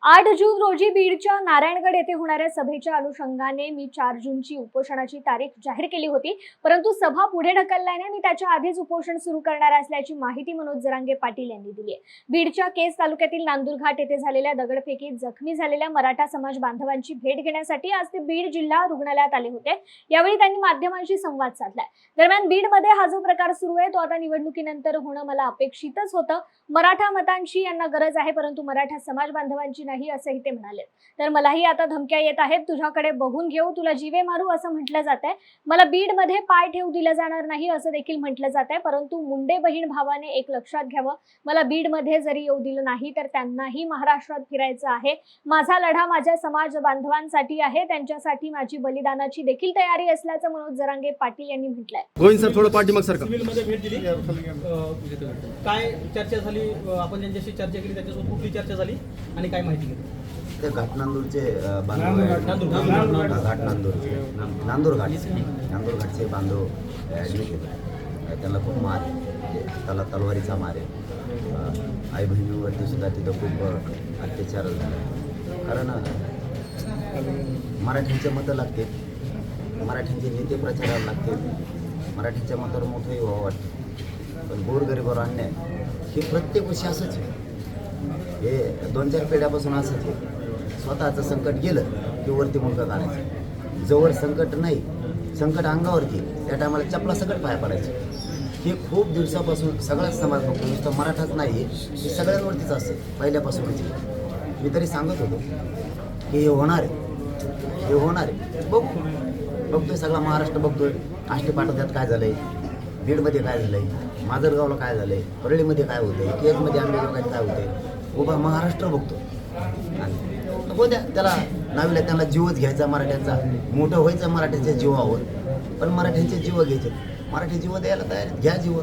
8 जून रोजी बीडच्या नारायणगड येथे होणाऱ्या सभेच्या अनुषंगाने मी 4 जूनची उपोषणाची तारीख जाहीर केली होती, परंतु सभा पुढे ढकलल्याने मी त्याच्या आधीच उपोषण सुरू करणार असल्याची माहिती मनोज जरांगे पाटील यांनी दिली आहे। बीडच्या केज तालुक्यातील नांदुरघाट येथे झालेल्या दगडफेकीत जखमी झालेल्या मराठा समाज बांधवांची भेट घेण्यासाठी आज ते बीड जिल्हा रुग्णालयात आले होते। यावेळी त्यांनी माध्यमांशी संवाद साधला। दरम्यान बीडमध्ये हा जो प्रकार सुरू आहे तो आता निवडणुकीनंतर होणं मला अपेक्षितच होतं। मराठा मतांची यांना गरज आहे, परंतु मराठा समाज बांधवांची नाही असंही ते म्हणाले। तर मलाही आता धमक्या येत आहेत, तुझ्याकडे बघून घेऊ, तुला जीवे मारू असं म्हटलं जातंय। मला बीडमध्ये पाय ठेवू दिलं जाणार नाही असं देखील म्हटलं जातंय, परंतु मुंडे बहीण भावाने एक लक्षात घ्यावं, मला बीडमध्ये जरी येऊ दिलं नाही तर त्यांनाही महाराष्ट्रात फिरायचं आहे। माझा लढा माझ्या समाज बांधवांसाठी आहे, त्यांच्यासाठी माझी बलिदानाची देखील तयारी असल्याचं मनोज जरांगे पाटील यांनी म्हटलंय। गोविंद सर थोडं पाठीमाग सर सिव्हिलमध्ये भेट दिली, काय चर्चा झाली, आपण ज्यांच्याशी चर्चा केली त्याच्यासोबत कुठली चर्चा झाली आणि काय माहिती घेतली? ते घाटनांदूरचे नांदूरघाटचे बांधव ॲडमिट होते। त्यांना खूप मार आहे, त्याला तलवारीचा मार आहे। आई बहिणीवरती सुद्धा तिथं खूप अत्याचार झाला। कारण मराठ्यांचे मतं लागते, मराठ्यांचे नेते प्रचाराला लागते, मराठीच्या मतावर मोठंही व्हावं वाटतं। पण गोरगरिबावर अन्याय हे प्रत्येक वर्षी असंच आहे, हे 2-4 पिढ्यापासून असंच आहे। स्वतःचं संकट गेलं की वरती मुलगा काढायचं, जवळ संकट नाही, संकट अंगावरती, त्या टायमाला चपला सकट पाया पडायचे। हे खूप दिवसापासून सगळाच समाज बघतो, नुसतं मराठाच नाही, हे सगळ्यांवरतीच असतं पहिल्यापासूनच। मी तरी सांगत होतो की हे होणार आहे, हे होणार आहे, बघतोय सगळा महाराष्ट्र बघतोय। आष्टीपाटात काय झालंय, बीडमध्ये काय झालंय, माजलगावला काय झालंय, परळीमध्ये काय होतंय, केजमध्ये आंबेगाव काय होतंय, उभा महाराष्ट्र बघतो। हो द्या त्याला नावीला, त्यांना जीवच घ्यायचा मराठ्यांचा, मोठं व्हायचं मराठ्यांच्या जीवावर, पण मराठ्यांचे जीव घ्यायचे, मराठी जीव द्यायला तयार आहेत, घ्या जीव।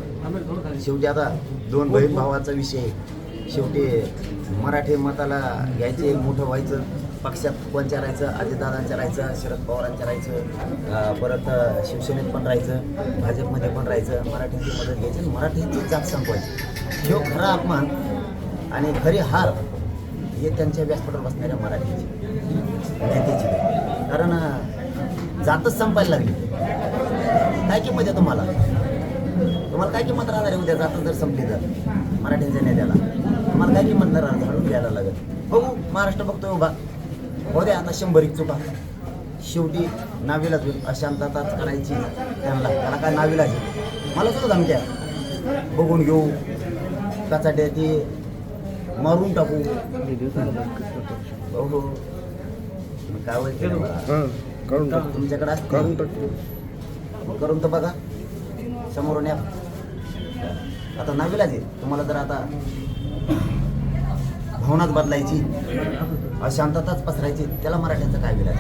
शेवटी आता 2 बहीण भावाचा विषय, शेवटी मराठी मताला घ्यायचे, मोठं व्हायचं, पक्षात कोणच्या राहायचं, अजितदादांच्या राहायचं, शरद पवारांच्या राहायचं, परत शिवसेनेत पण राहायचं, भाजपमध्ये पण राहायचं, मराठ्यांची मदत घ्यायची, मराठ्यांची जात संपवायची। जो खरा अपमान आणि खरी हार हे त्यांच्या व्यासपीठावर बसणाऱ्या मराठीची नेत्याची, कारण जातच संपायला लागली। काय किंमत आहे तुम्हाला काय किंमत राहणार आहे उद्या जातच जर संपली तर मराठ्यांच्या नेत्याला? तुम्हाला काय किंमत राहणार, झाडून घ्यायला लागेल। बघू महाराष्ट्र बघतोय उभा, हो द्या आता 100 चुका, शेवटी नावीलाच होईल, अशांतताच करायची त्यांना, त्याला काय नावीलाच आहे। मला सुद्धा धमक्या, बघून घेऊ, त्यासाठी ती मारून टाकू, हो काय तुमच्याकडे करून तर बघा, समोरून या, आता नावीलाच आहे तुम्हाला। जर आता भावनाच बदलायची, अशांतताच पसरायची, त्याला मराठ्यांचं काय विलाज?